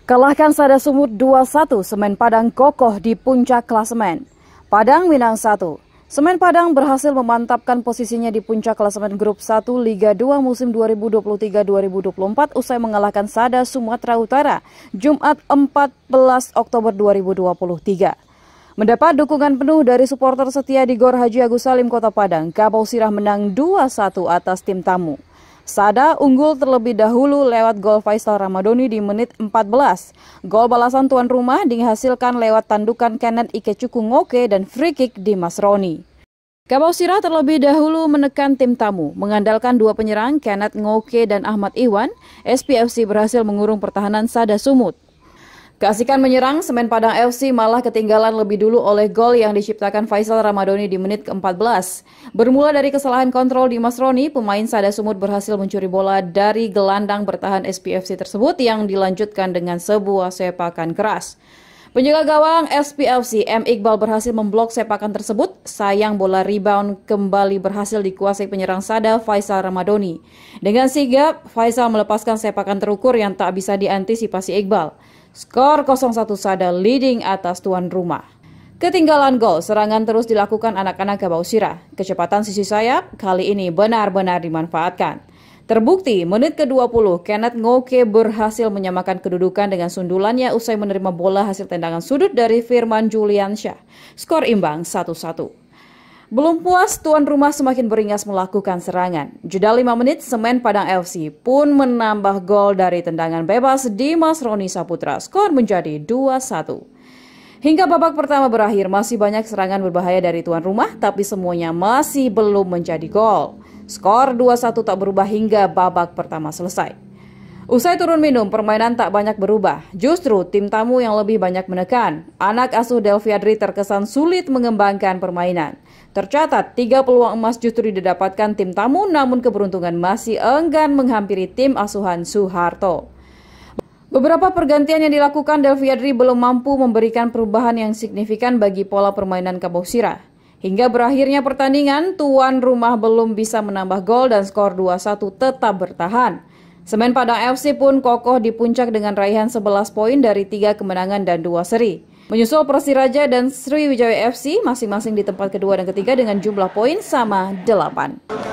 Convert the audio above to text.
Kalahkan Sada Sumut 2-1, Semen Padang kokoh di puncak klasemen. Padang Minang 1. Semen Padang berhasil memantapkan posisinya di puncak klasemen Grup 1 Liga 2 musim 2023-2024 usai mengalahkan Sada Sumatera Utara Jumat 14 Oktober 2023. Mendapat dukungan penuh dari supporter setia di Gor Haji Agus Salim Kota Padang, Kabau Sirah menang 2-1 atas tim tamu. Sada unggul terlebih dahulu lewat gol Faisal Ramadoni di menit 14. Gol balasan tuan rumah dihasilkan lewat tandukan kanan Ikecuku Ngoke dan free kick Dimas Roni. Kabau Sirah terlebih dahulu menekan tim tamu. Mengandalkan dua penyerang Kenneth Ngoke dan Ahmad Iwan, SPFC berhasil mengurung pertahanan Sada Sumut. Keasikan menyerang, Semen Padang FC malah ketinggalan lebih dulu oleh gol yang diciptakan Faisal Ramadoni di menit ke-14. Bermula dari kesalahan kontrol Dimas Roni, pemain Sada Sumut berhasil mencuri bola dari gelandang bertahan SPFC tersebut yang dilanjutkan dengan sebuah sepakan keras. Penjaga gawang SPFC M. Iqbal berhasil memblok sepakan tersebut. Sayang bola rebound kembali berhasil dikuasai penyerang Sada Faisal Ramadoni. Dengan sigap, Faisal melepaskan sepakan terukur yang tak bisa diantisipasi Iqbal. Skor 0-1 Sada leading atas tuan rumah. Ketinggalan gol, serangan terus dilakukan anak-anak Kabau Sirah. Kecepatan sisi sayap kali ini benar-benar dimanfaatkan. Terbukti menit ke-20, Kenneth Ngoke berhasil menyamakan kedudukan dengan sundulannya usai menerima bola hasil tendangan sudut dari Firman Juliansyah. Skor imbang 1-1. Belum puas, tuan rumah semakin beringas melakukan serangan. Jeda 5 menit, Semen Padang FC pun menambah gol dari tendangan bebas Dimas Roni Saputra. Skor menjadi 2-1. Hingga babak pertama berakhir, masih banyak serangan berbahaya dari tuan rumah, tapi semuanya masih belum menjadi gol. Skor 2-1 tak berubah hingga babak pertama selesai. Usai turun minum, permainan tak banyak berubah. Justru tim tamu yang lebih banyak menekan. Anak asuh Delviadri terkesan sulit mengembangkan permainan. Tercatat 3 peluang emas justru didapatkan tim tamu, namun keberuntungan masih enggan menghampiri tim asuhan Suharto. Beberapa pergantian yang dilakukan Delviadri belum mampu memberikan perubahan yang signifikan bagi pola permainan Kabau Sirah. Hingga berakhirnya pertandingan, tuan rumah belum bisa menambah gol dan skor 2-1 tetap bertahan. Semen Padang FC pun kokoh di puncak dengan raihan 11 poin dari 3 kemenangan dan 2 seri. Menyusul Persiraja dan Sriwijaya FC masing-masing di tempat kedua dan ketiga dengan jumlah poin sama 8.